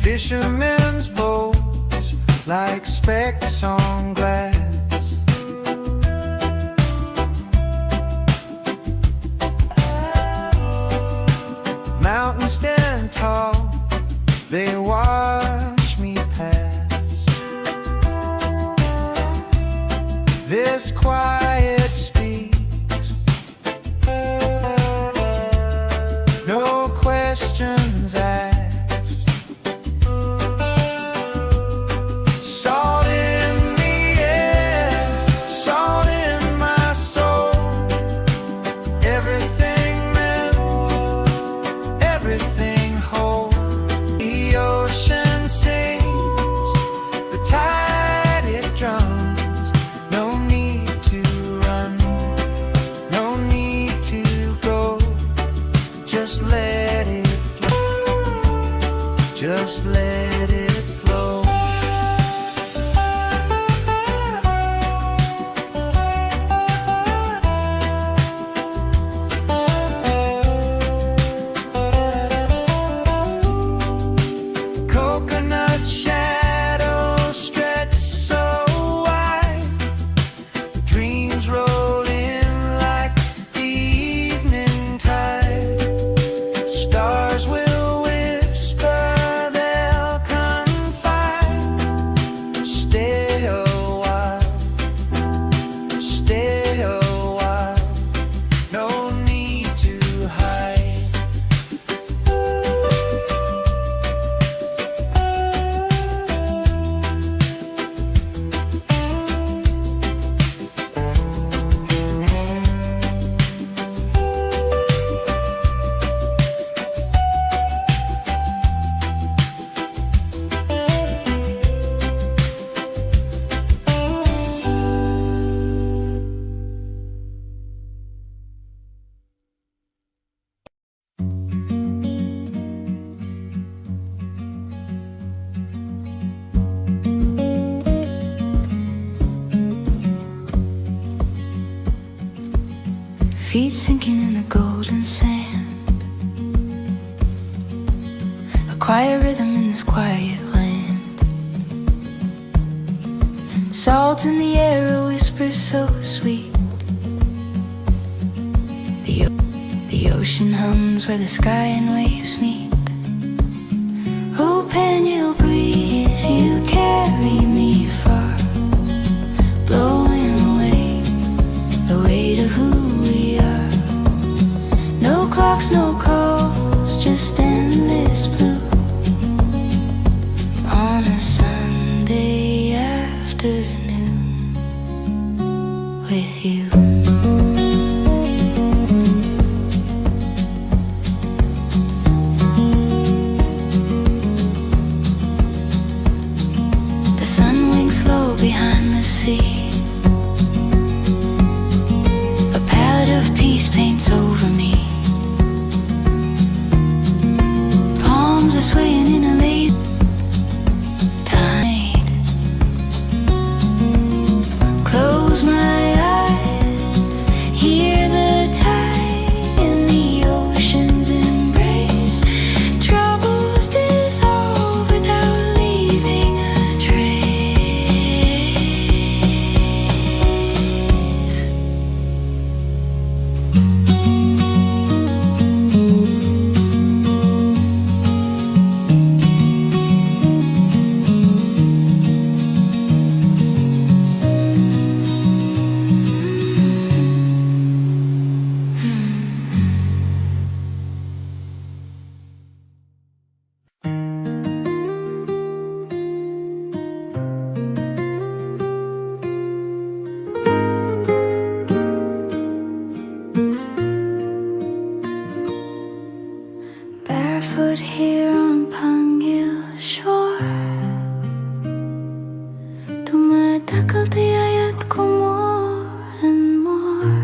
Fishermen's boats like specks on glass. Mountains stand tall, they watch me pass. This quiet speaks, no questions asked. Salt in the air, salt in my soul. Everything meant, everything whole. The ocean sings, the tide it drums. No need to run, no need to go. Just let it flow, just let it flow. Coconut shadows stretch so wide, dreams roll in like the evening tide. Stars will whisper, they'll confide. Stay a while, stay a while. No need to hide. Feet sinking in the golden sand. A quiet rhythm in this quiet land. Salt in the air, a whisper so sweet. The ocean hums where the sky and waves meet. Oh, Pangil breeze, you carry me far, blowing away the weight of who we are. No clocks, no calls, just endless blue on a Sunday afternoon with you. The sun winks slow behind the sea. A palette of peace paints over me. Palms are swaying in a lazy tide. Close my eyes, hear the tide in the ocean's embrace. Troubles dissolve without leaving a trace. Barefoot here on Pangil shore, tumatakal tiyayat ko more and more.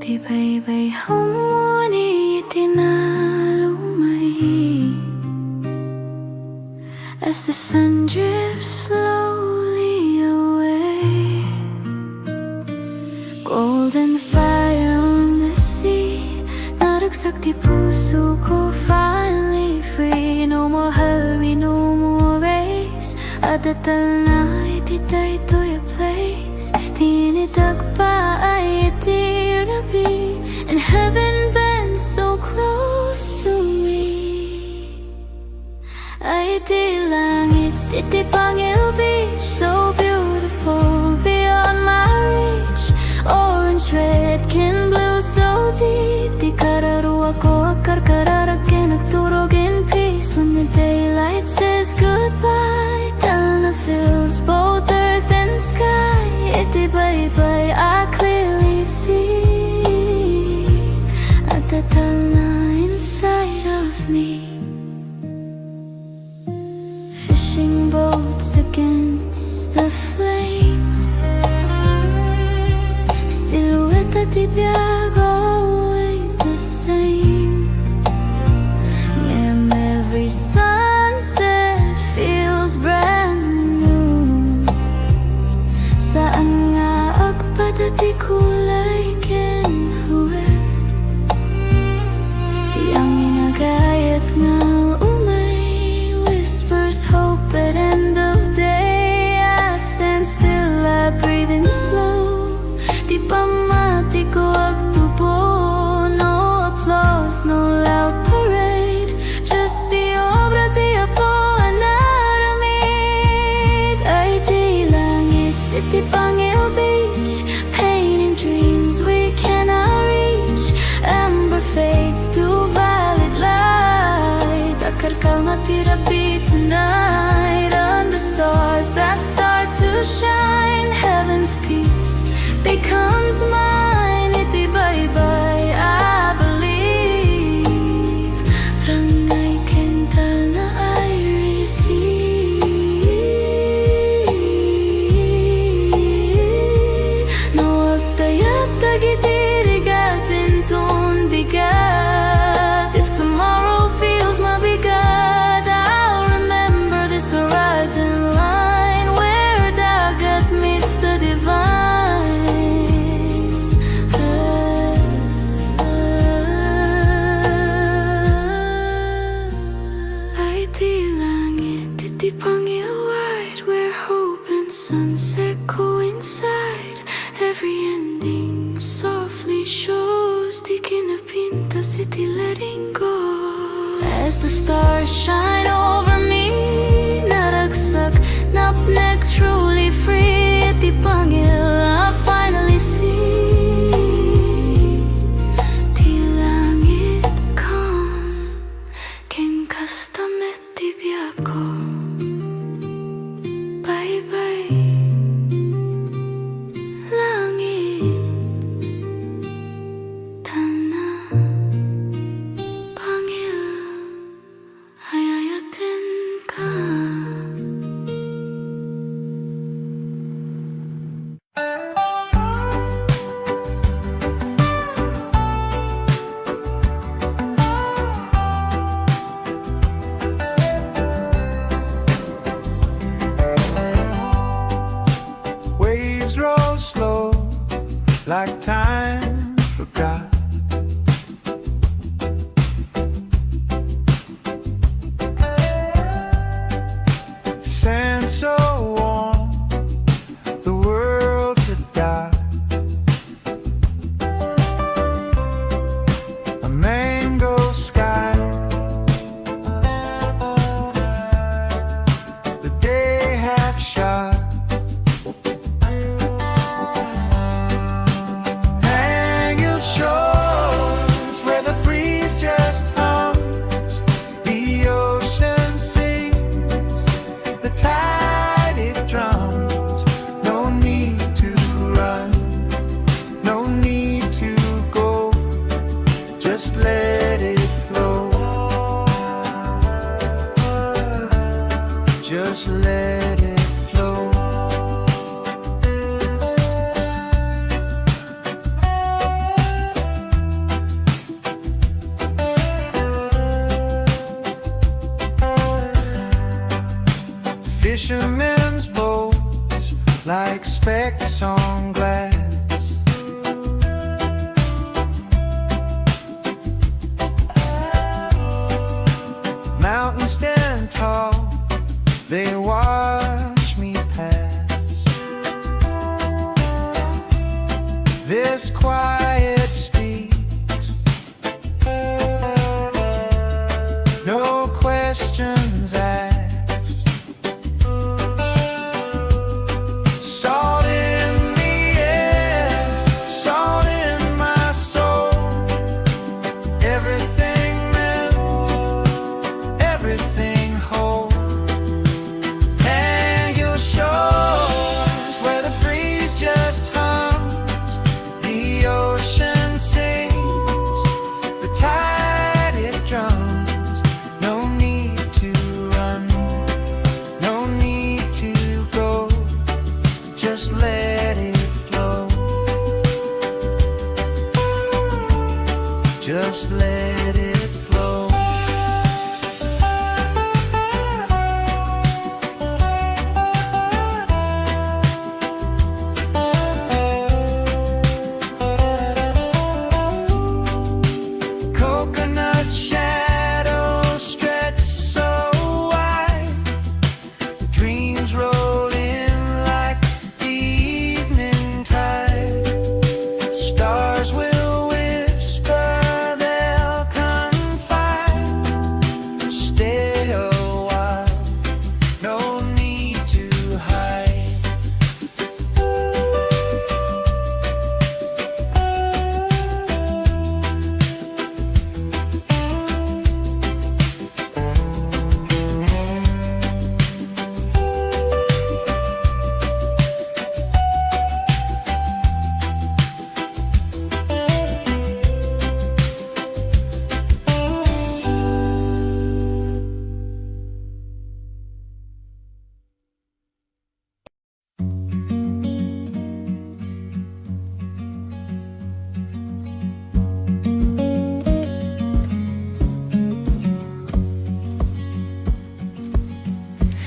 Tibay-bay humuni itinalumay as the sun drifts slowly away. Golden fire on the sea, naragsak di puso ko finally free. No more Adatal na itiday to your place. Tinidag pa ay itirabi, and heaven bends so close to me. Ay di langit, iti Pangil beach, so beautiful beyond my reach. Orange, red, kin blue, so deep. Di kararuwa ko akar kararakin, nagturog in peace. When the daylight says goodbye, Talna fills both earth and sky. Iti bye-bye, I clearly see Adatal na inside of me. Fishing boats against the flame, silhouette at ibiyag, always the same. And every sunset feels brand new. Saan nga agpadati kulay kinhuwe, di ang inagayat nga umay whispers hope at end of day. I stand still, I breathe in slow. Di pa mati ko agtubo, no applause, no loud parade, just the obra di apo anaramid. Ay di langit, iti Pangil beach, painting dreams we cannot reach. Amber fades to violet light, akar kalmatirapi tonight. Under stars that start to shine, heaven's peace becomes mine. Iti bye-bye, I believe. Rangay kental na I receive. No agtayat tagitirigatin ton bigat. If tomorrow feels mabigat, I'll remember this horizon line where dagat meets the divine. Ay di langit, iti Pangil wide, where hope and sunset coincide. Every ending softly shows, di kinapintas iti letting go. As the stars shine over me, naragsak, napnek, truly free. Iti Pangil I finally see. Di langit calm, ken kastamet di biyako. Bye-bye, langit, tana, Pangil, ayayatin ka. Waves roll slow, like time forgot. Sand so warm, the world's a dot. A mango sky, the day half shot. Pangil shores where the breeze just hums, the ocean sings, the tide it drums. No need to run, no need to go, just let it flow, just let it flow. Fishermen's boats like specks on glass. Mountains stand tall, they watch quiet streets, no questions asked. Salt in the air, salt in my soul. Everything melts, everything whole. And your shores where the breeze just hums, the ocean sings, the tide it drums. No need to run, no need to go, just let it flow. Just let it flow. Coconut shadows stretch so wide, dreams roll in like the evening tide. Stars will whisper, they'll confide. Stay a while, no need to hide.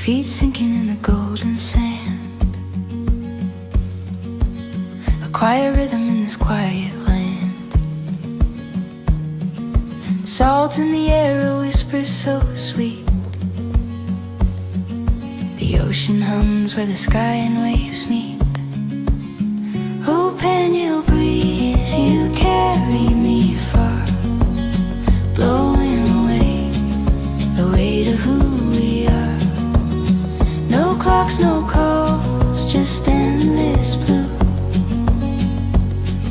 Feet sinking in the golden sand, a quiet rhythm in this quiet land. Salt in the air, a whisper so sweet. The ocean hums where the sky and waves meet. Oh, Pangil breeze, you carry me far, blowing away, away to who we are. No clocks, no calls, just endless blue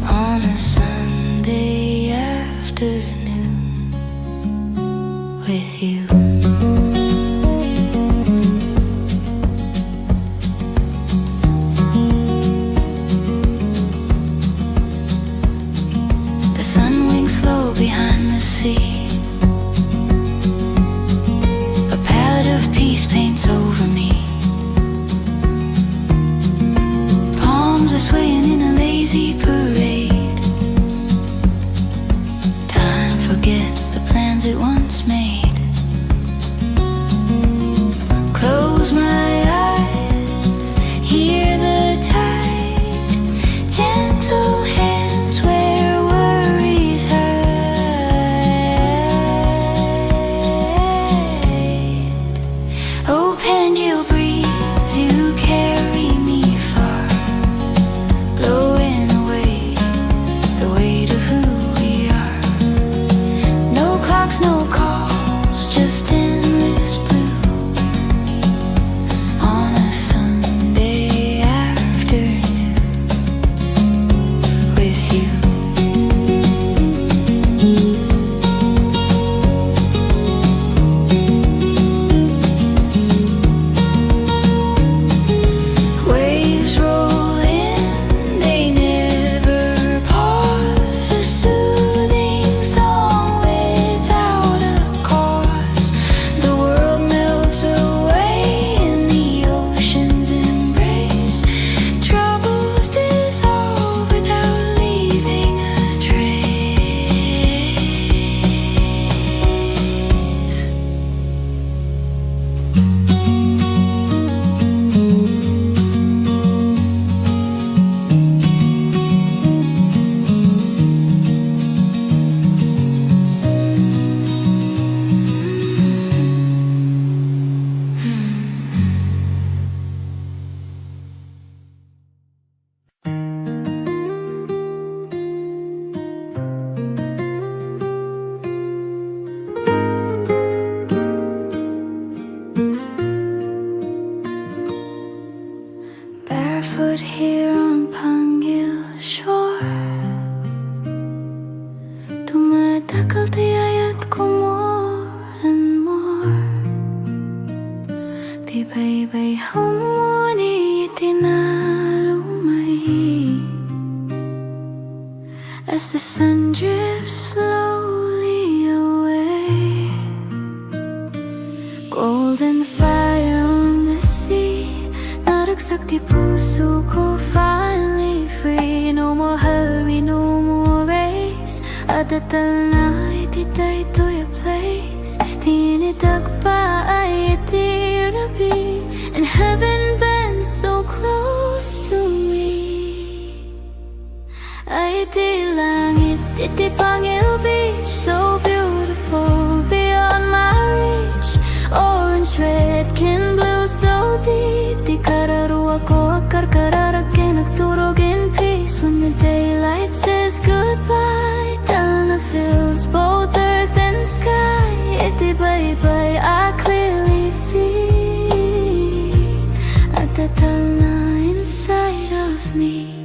on a Sunday afternoon with you. The sun winks slow behind the sea. A palette of peace paints over me. Golden fire on the sea, naragsak di puso ko, finally free. No more hurry, no more race. Adatal na ititay to your place. Tinitag pa ay itirabi, and heaven bends so close to me. Ay di langit, iti Pangil beach, so beautiful beyond my reach. Orange, red, can blue, so deep. Di kararuwa ko, karkararag nagturog in peace. When the daylight says goodbye, tell na feels both earth and sky. Iti bye-bye, I clearly see. At the na inside of me.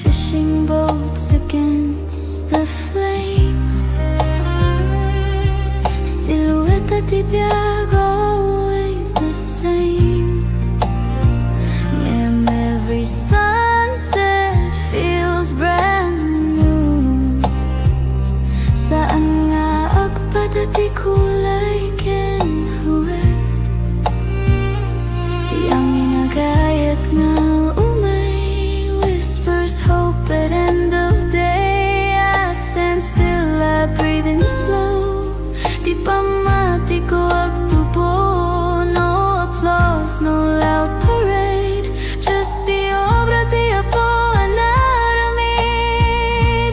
Fishing boats against the flame, silhouette at ibiyag, always the same. And every sunset feels brand new. Saan nga agpadati kulay kenhuwe, di ang inagayat nga umay, whispers hope at end of day. I stand still, I breathe in slow. Di pa mati ko agtubo, no applause, no loud parade. Just the obra di apo anaramid.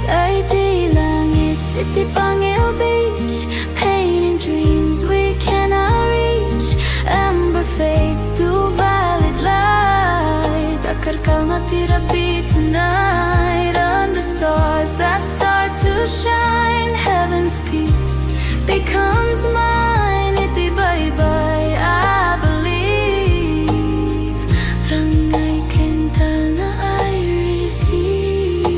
Ay di langit, iti Pangil beach, painting dreams we cannot reach. Amber fades to violet light. Akarkal na tirapi tonight. Under stars that start to shine, heaven's peace becomes mine. Iti bye-bye, I believe. Rangay kental na I receive.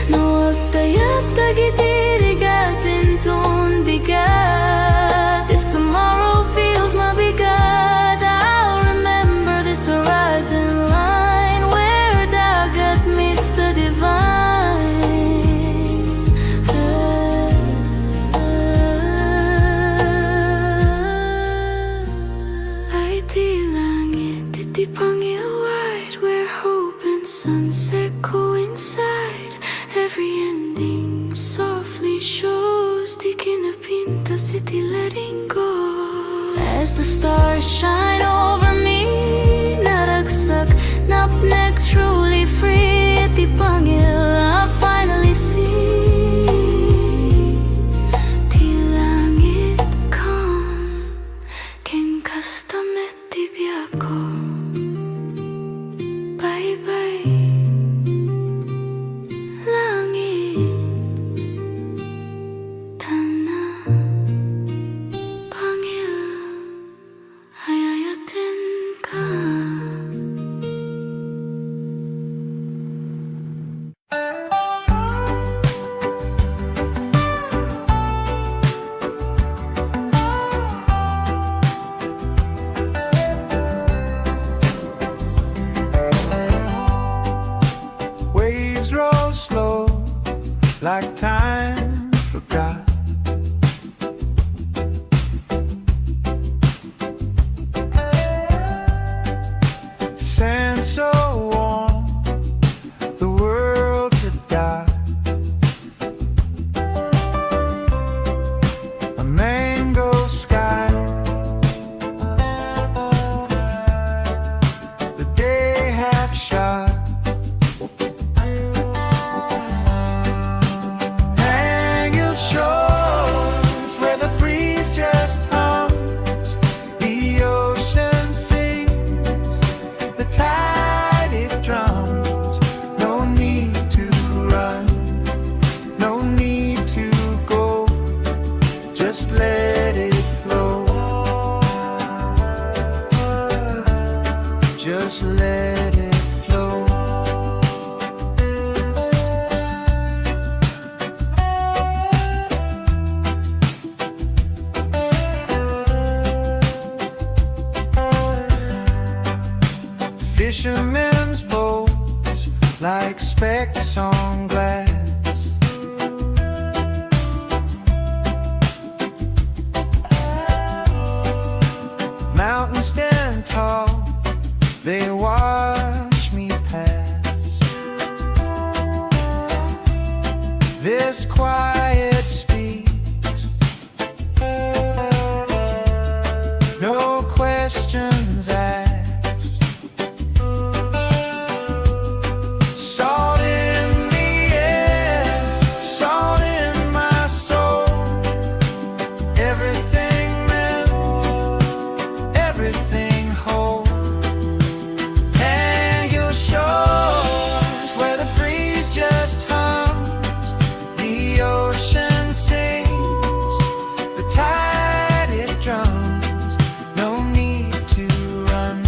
No agtayap tagitirigatin ton bigat. If tomorrow feels mabigat, I'll remember this horizon line where dagat meets the divine. Ay di langit, iti Pangil wide, where hope and sunset coincide. Every ending softly shows, di kinapinta city letting go. As the stars shine over me, naragsak, napnek, truly free. Iti Pangil, I finally see. Di langit calm, ken kastamet di biyako. Bye-bye, langit, tana, Pangil, ayayatin ka. Waves roll slow, like time forgot. Sand so warm, the world's a dark. A mango sky, the day half shot. This quiet speaks, no questions asked. Salt in the air, salt in my soul. Everything melts, everything whole. And your shores where the breeze just hums, the ocean sings, the tide it drums. No need to run,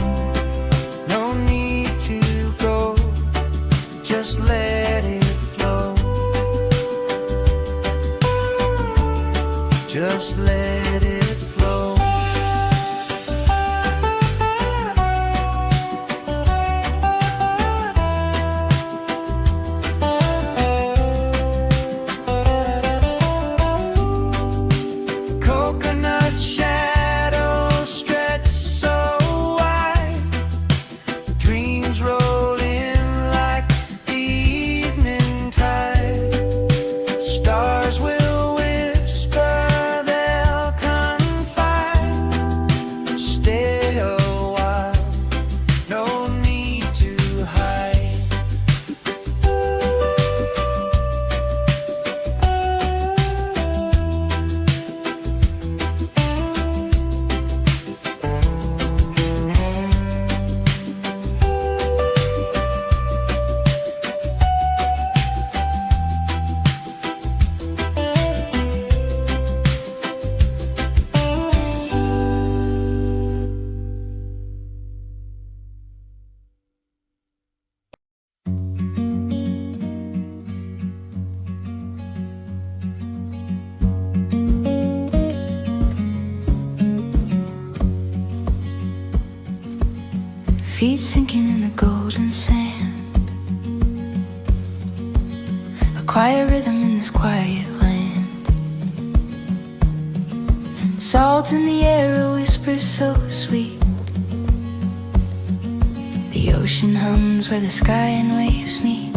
no need to go, just let it flow, just let it flow. Coconut shadows stretch so wide, dreams roll in like the evening tide. Stars will whisper, they'll confide. Stay a while, no need to hide. Feet sinking in the golden sand, a quiet rhythm in this quiet land. Salt in the air, a whisper so sweet. The ocean hums where the sky and waves meet.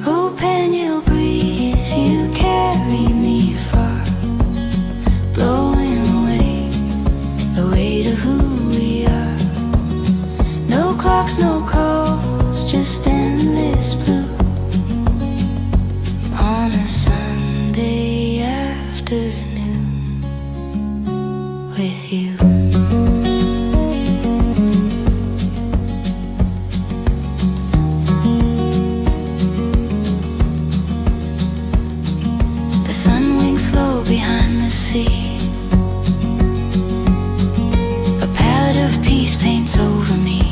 Oh, Pangil breeze, you carry me far, blowing away the weight of who we are. No clocks, no calls, just endless blue on a Sunday afternoon with you. The sun winks slow behind the sea, a palette of peace paints over me.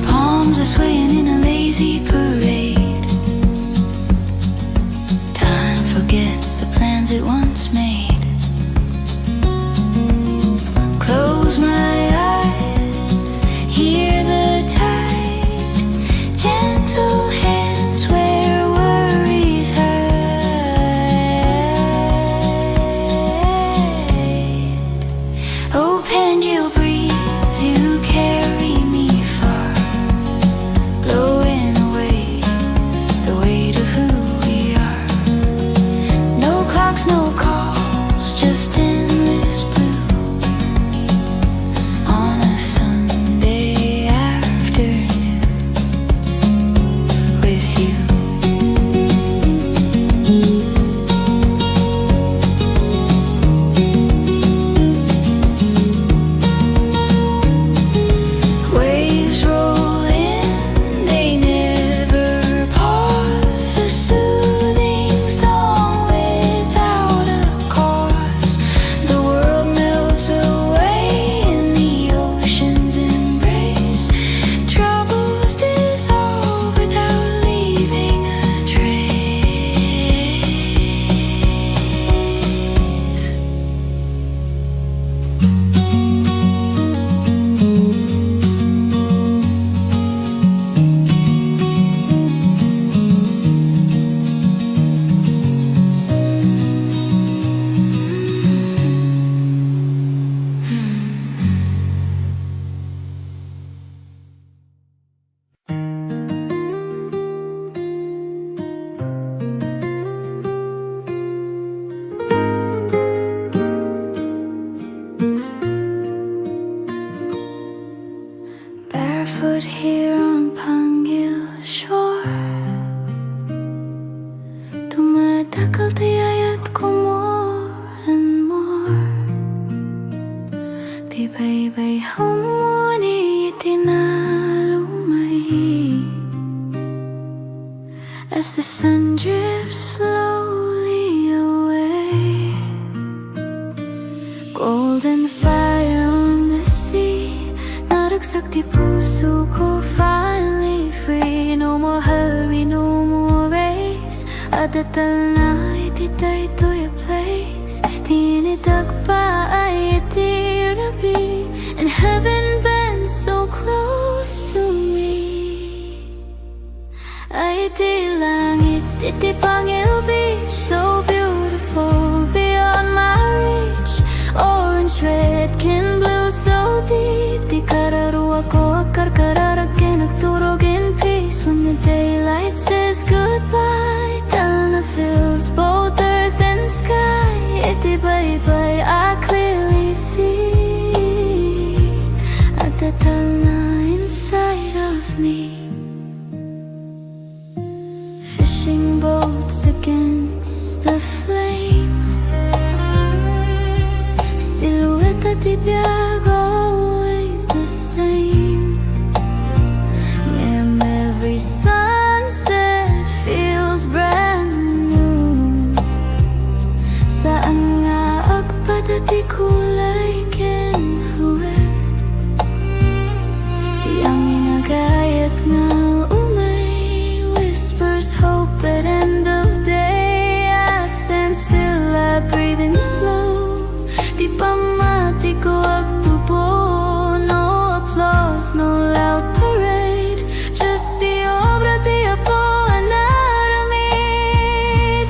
Palms are swaying in a lazy parade. Time forgets the plans it once made. Close my eyes, hear the tide, gentle hands where worries hide. as the sun drifts slowly away. Golden fire on the sea, naragsak di puso ko, finally free. No more hurry, no more race, adatal na ititay to your place. Tinidag pa ay itirabi, and heaven bends so close to me. Ay di langit, iti Pangil beach, so beautiful beyond my reach. Orange, red, kin blue, so deep. Di kararuwa ko, karkararag nagturog in peace. When the daylight says goodbye, Talna fills both earth and sky. Iti bye-bye, I clearly see at the Talna inside of me. Fishing boats against the flame, silhouette at ibiyag, always the same. And every sunset feels brand new. Saan nga agpadati kulay kinhuwe, di ang inagayat nga umay, whispers hope at end of day. I stand still, I breathe in slow. Di pa mati ko agtubo, no applause, no loud parade, just the obra di Apo anaramid.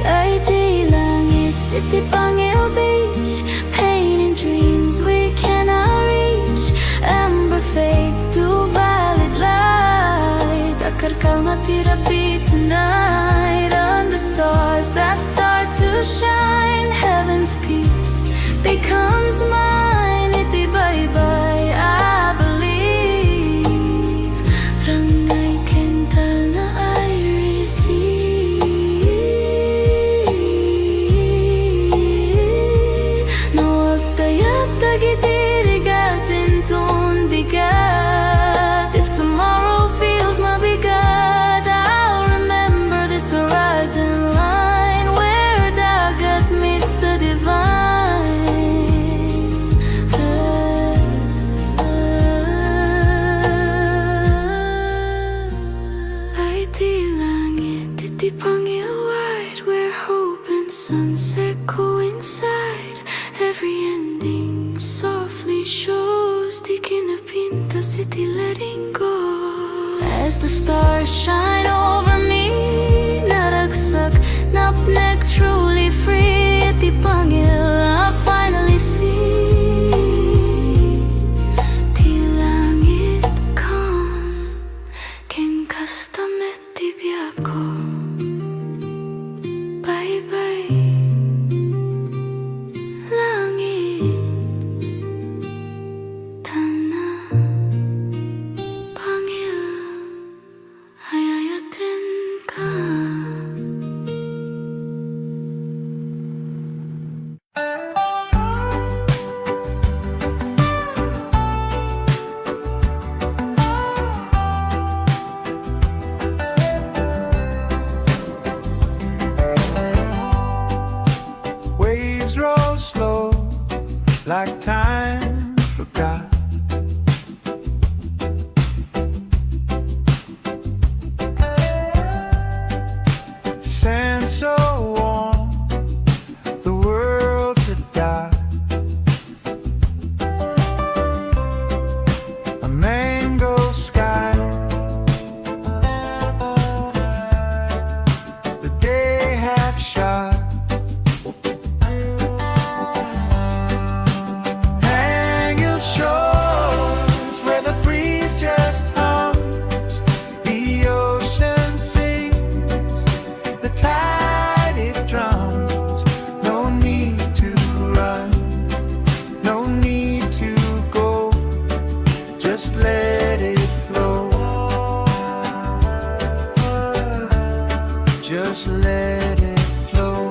Ay di langit, iti Pangil beach, painting dreams we cannot reach. Amber fades to violet light, akarkal matirapi tonight. Under stars that start to shine, heaven's peace becomes mine. Iti bye-bye, I believe. Rangay kental na I receive. Nawag tayag tagitirigatin ton bigat. If tomorrow feels mabigat, I'll remember this horizon line where dagat meets the divine. Ay di langit, iti Pangil wide, where hope and sunset coincide. Every ending softly shows, di kinapintas iti letting go. As the stars shine over me, naragsak, napnek, truly free. Iti Pangil, I finally see. Ti langit calm, ken kastamet ti biyako. Bye-bye, langit, Talna, Pangil, ayayatin ka. Waves roll slow, like time forgot. Sand so warm, the world's a dot. A mango sky, the day half shot. Hang your shores where the breeze just hums, the ocean sings, the tide it drums. No need to run, no need to go, just let it flow. Just let it flow.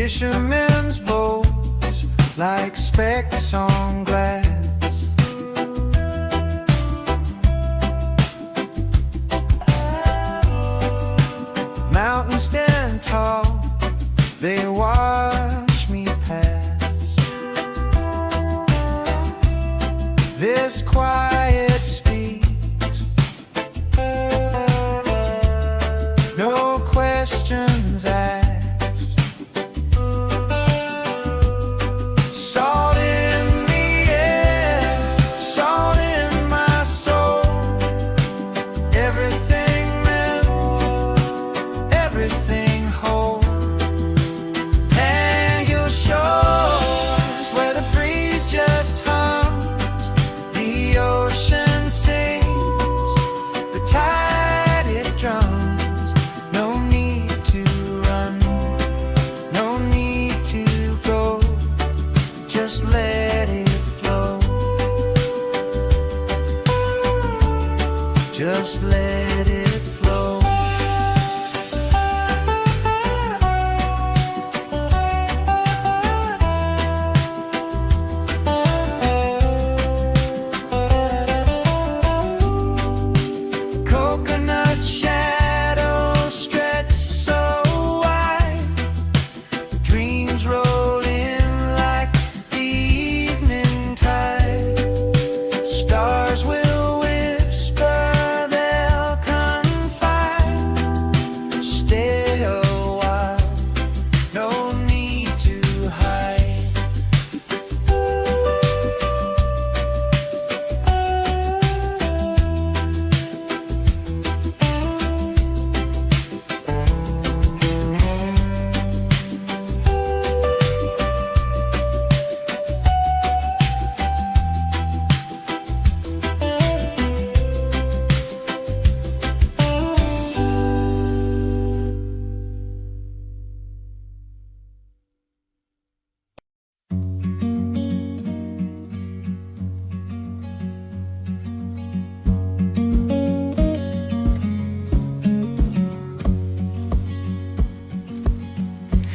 Fishermen's boats like specks on glass. Mountains stand tall, they watch me pass. This quiet speaks, no questions asked. Salt in the air, salt in my soul. Everything meant, everything whole. And your shores where the breeze just hums, the ocean sings, the tide it drums. No need to run, no need to go, just let it flow. Just let it flow. Coconut shadows stretch so wide, dreams roll in like the evening tide. Stars will whisper, they'll confide. Stay a while, no need to hide.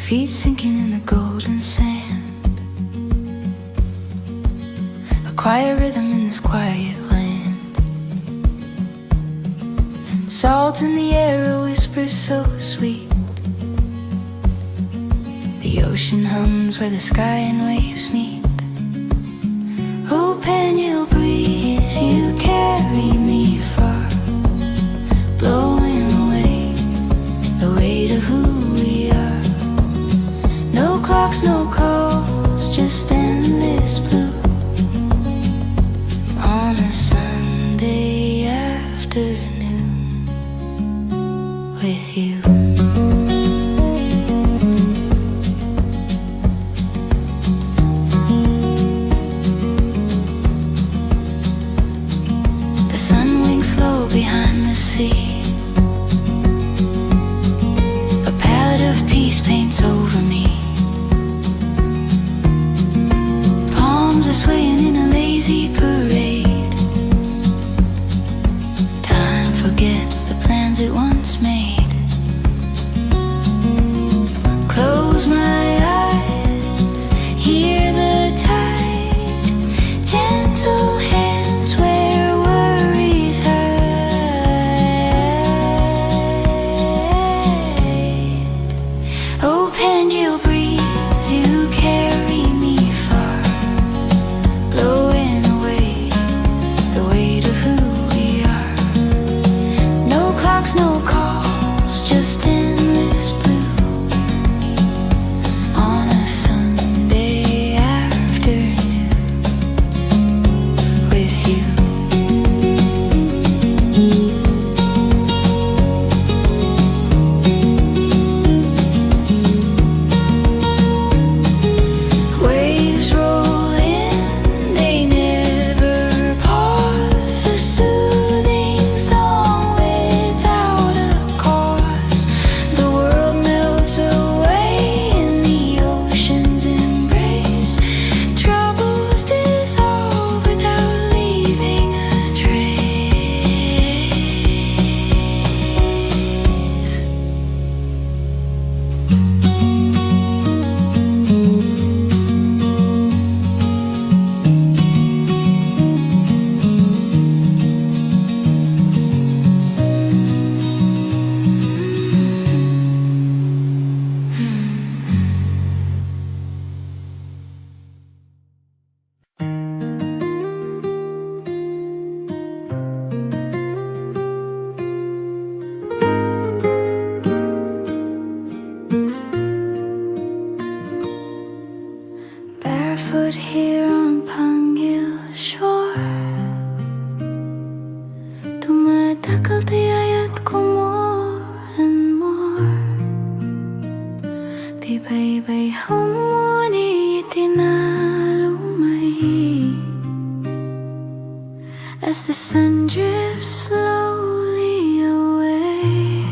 Feet sinking in the golden sand, a quiet rhythm in this quiet land. Salt in the air, a whisper so sweet. The ocean hums where the sky and waves meet. Oh, Pangil breeze, you carry me far, blowing away the weight of who we are. No clocks, no calls, just endless blue on a Sunday afternoon with you. The sun winks slow behind the sea, a palette of peace paints over me. Palms are swaying in a lazy parade. Time forgets the plans it once made. Close my eyes, hear the tide, gentle hands where worries hide. Oh, bay humuni itinalumay as the sun drifts slowly away.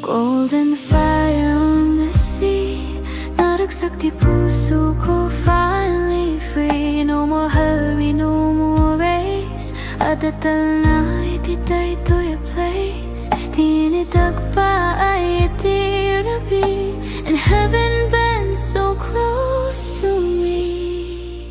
Golden fire on the sea, naragsak di puso ko finally free. No more hurry, no more race. Adatal na ititay to a place. Tinitag pa ay itirabi, and heaven bends so close to me.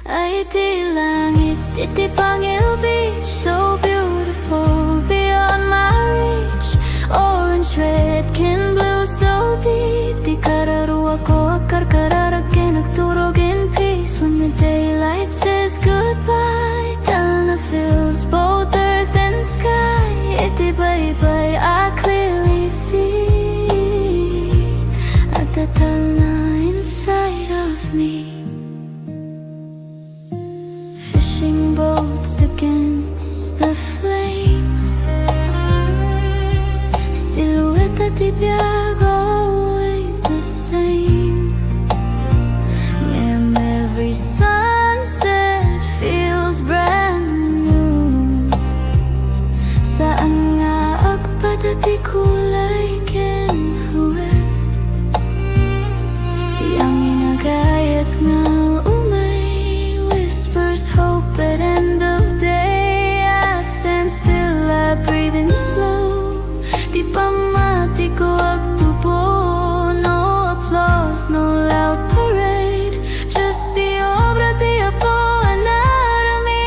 Ay iti langit, iti Pangil beach, so beautiful beyond my reach. Orange, red, can blue so deep. Di kararuwa ko akar kararagin, nagturog in peace. When the daylight says goodbye, Talna fills both earth and sky. Iti baybay, I clearly see at the Talna inside of me. Fishing boats against the flame, silhouette at ibiyag, always the same. And every sunset feels brand new. Saan nga agpadati kulay kenhuwe, di ang inagayat nga umay whispers hope at end of day. I stand still, I breathe in slow. Di pamati ko agtupo, no applause, no loud parade. Just the obra di apo anaramid.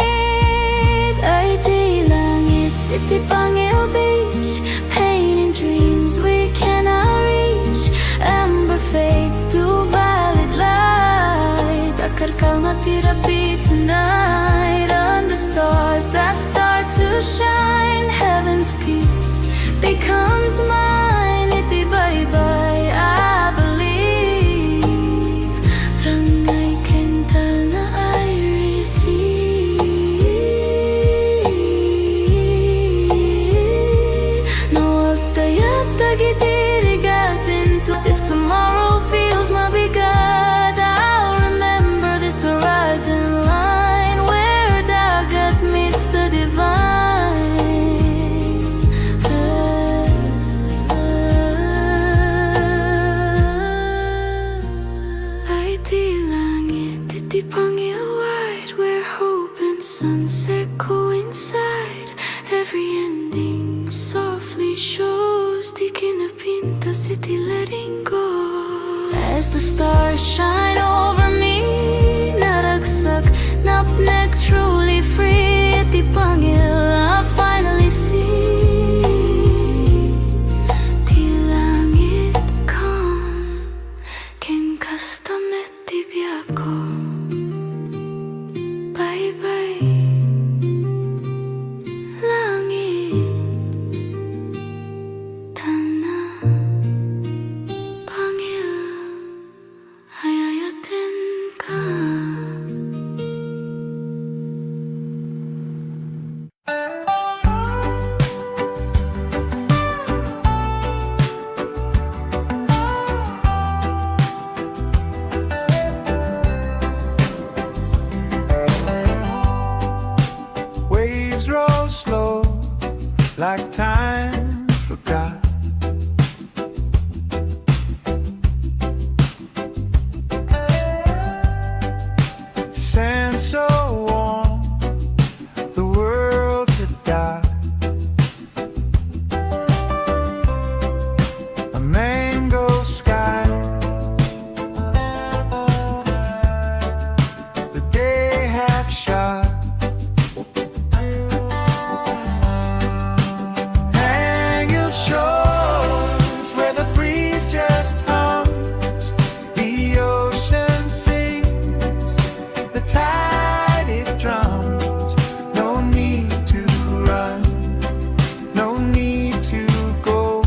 Ay di langit, iti Pangil beach, painting dreams we cannot reach. Amber fades to violet light. Akar ka matirapi tonight. On the stars that start to shine, heaven's peace becomes mine. Iti baybay, I believe. Rangay kental na I receive. No agtayag tagitirigatin to. If tomorrow feels mabigat, I'll remember this horizon line where dagat meets the divine. Ay di langit, iti Pangil wide, where hope and sunset coincide. Every ending softly shows di kinapintas, iti letting go. As the stars shine over me, naragsak, napnek, truly free. Iti Pangil, I finally see. Ti langit calm, ken kastamet ti biyako. Bye-bye, langit, Talna, Pangil, hayayatin ka. Waves roll slow like time forgot. Sand so warm, the world's a dark. A mango sky, the day half shot. Hang your shores where the breeze just hums, the ocean sings, the tide it drums. No need to run, no need to go,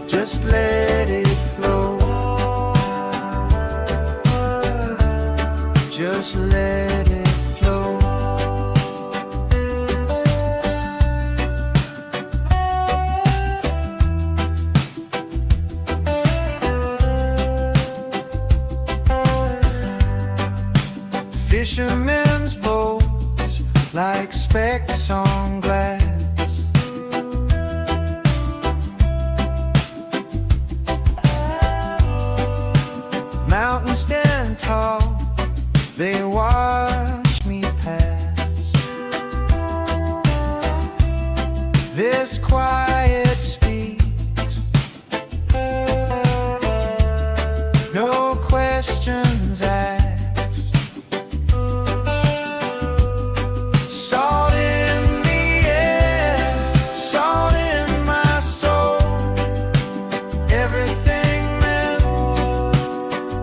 just let it flow. Just let it flow. fishermen's boats like specks on glass. Mountains stand tall, they watch me pass. This quiet speaks, no questions asked. Salt in the air, salt in my soul. Everything meant,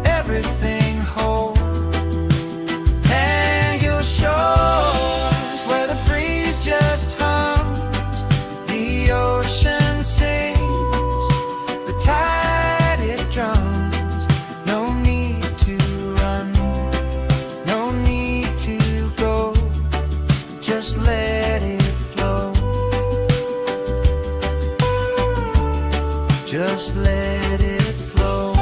everything whole. And your shores where the breeze just hums, the ocean sings, the tide it drums. No need to run, no need to go, just let it flow, just let it flow.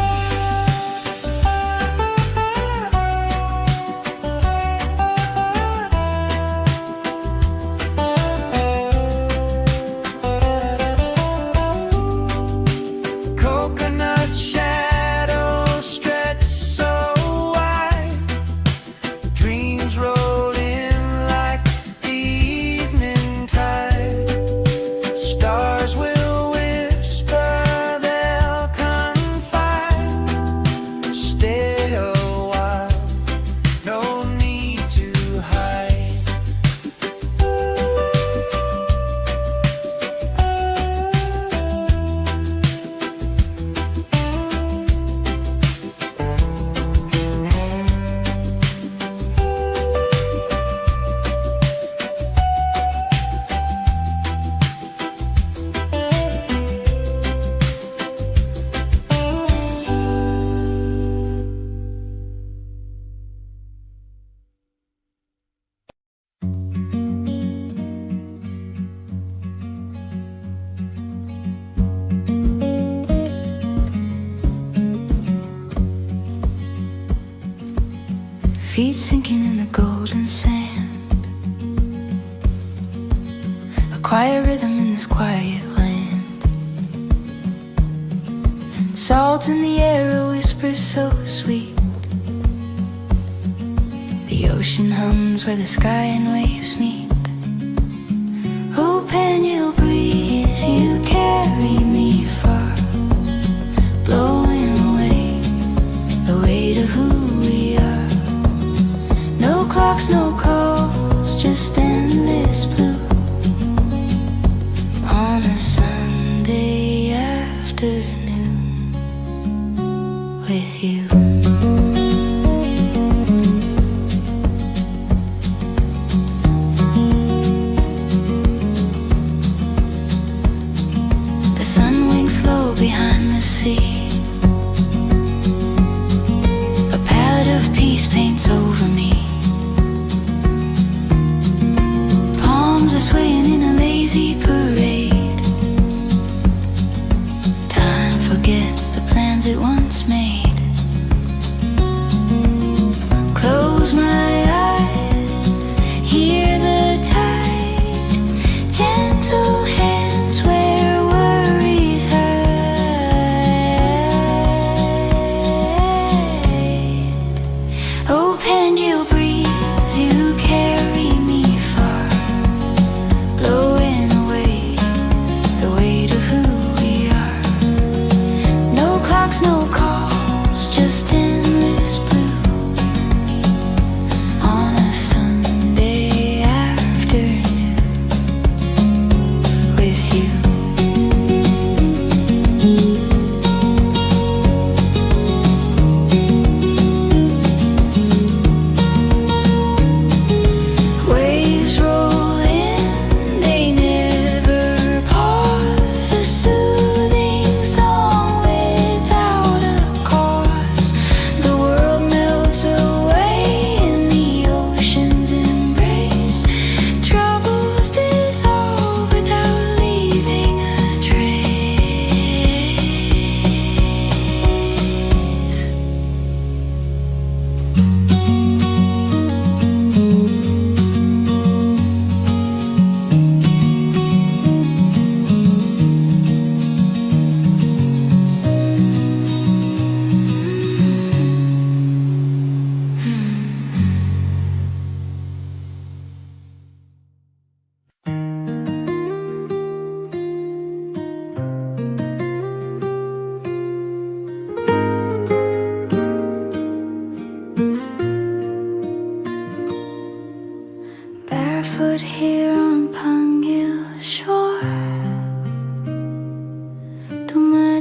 Coconut shadows stretch so wide, dreams roll in like the evening tide. Stars will whisper, they'll confide. Stay a while, no need to hide. Feet sinking in the golden sand, a quiet rhythm in this quiet land. Salt in the air, a whisper so sweet. The ocean hums where the sky and waves meet. Oh, Pangil breeze, you carry me far, blowing away the weight of who we are. No clocks, no calls, just endless blue on a Sunday afternoon with you. The sun winks slow behind the sea, a palette of peace paints over me. Palms are swaying in a lazy parade. Time forgets the plans it once made. Close my eyes, hear the tide, gentle hands where worries hide. Oh, Pangil breeze, you carry me far, blowing away the weight of who we are. No clocks, no calls, just endless blue on a Sunday afternoon with you. Waves roll in, they never pause. A soothing song without a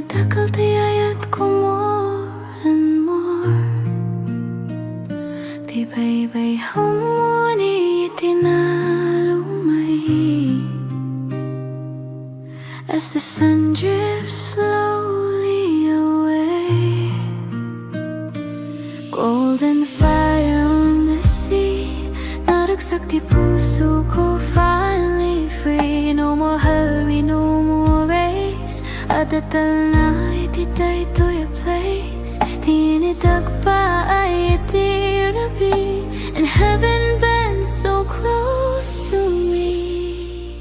Dakal tiyayat ko more and more. Di bay-bay humuni itinalumay. As the sun drifts slowly away, golden fire on the sea, naragsak di puso ko finally free. No more hurry, no more race. Adatal na itiday to your place. Tinidag pa ay itirabi, and heaven bends so close to me.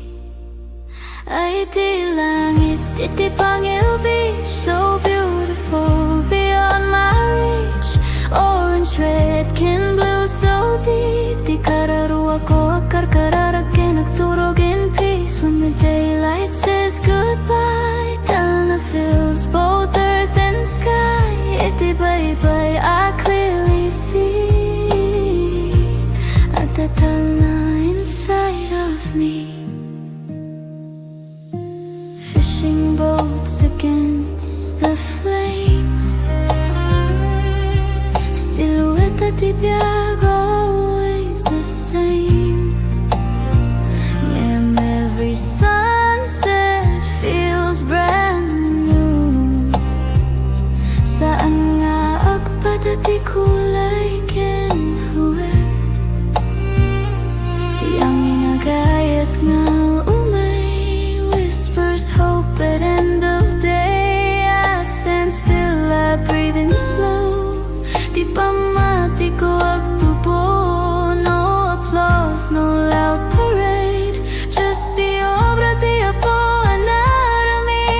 Ay di langit, iti Pangil beach, so beautiful beyond my reach. Orange, red, kin blue, so deep. Di kararuwa ko akarkararag kinagturog in peace. When the daylight says goodbye, Talna fills both earth and sky. Iti bye-bye, I clearly see Adatal na inside of me. Fishing boats against the flame, silhouette at ibiyag, always the same. And every sunset feels brand new. Saan nga agpadati kulay kinhuwe, di ang inagayat nga umay, whispers hope at end of day. I stand still, I breathe in slow. Di pa mati ko agtubo, no applause, no loud parade. Just the obra di apo anaramid.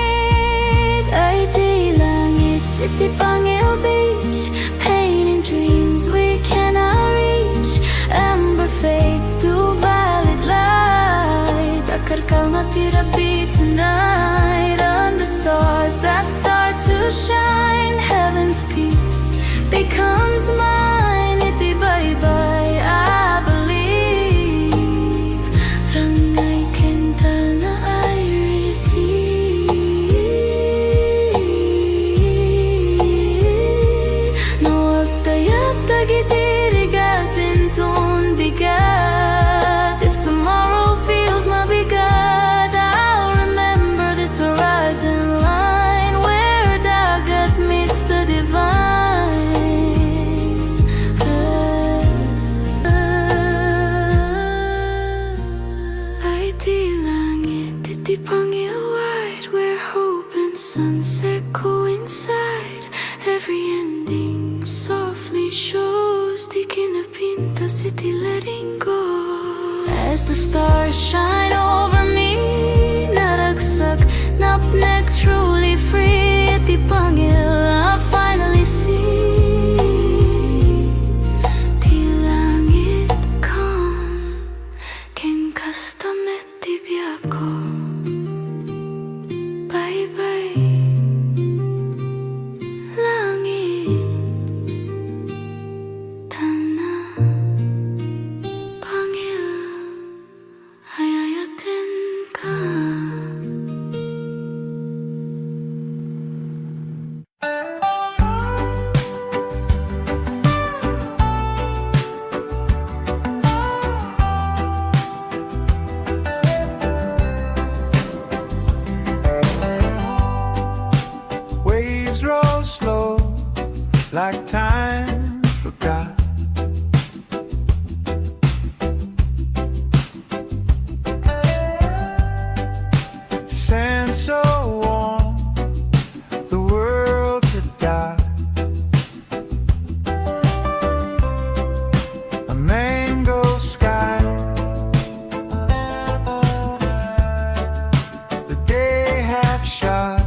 Ay di langit, iti Pangil beach, painting dreams we cannot reach. Amber fades to violet light. Akarkal na tirapi tonight. Under stars that start to shine, heaven's peace becomes mine. Iti bye-bye, I believe. Rangay kental na I receive. No agtayap tagitirigatin ton bigat. If tomorrow feels mabigat, I'll remember this horizon line where dagat meets the divine. Ay di langit, iti Pangil wide, where hope and sunset coincide. Every ending softly shows, di kinapintas iti letting go. As the stars shine over me, naragsak, napnek, truly free. Iti Pangil, I finally see. Di langit calm, ken kastamet di biyako. Bye-bye, langit, tana, Pangil, ayayatin ka. Waves roll slow like time forgot. Sand so warm, the world's a dark. A mango sky, the day half shot.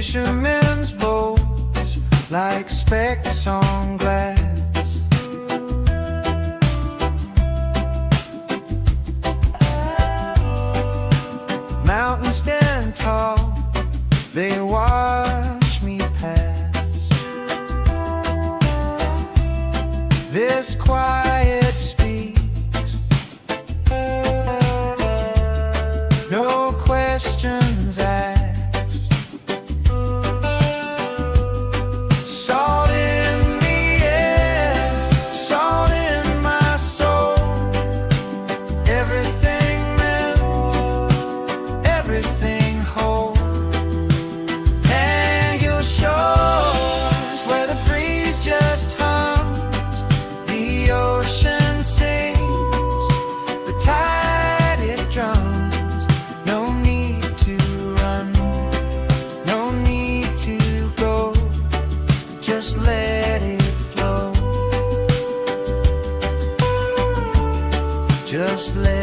fishermen's boats like specks on glass. Mountains stand tall, they watch me pass. This quiet speaks, no questions asked. Salt in the air, salt in my soul. Everything melts, everything whole. Pangil shores where the breeze just hums, the ocean sings, the tide it drums. No need to run, no need to go, just let it flow. Just let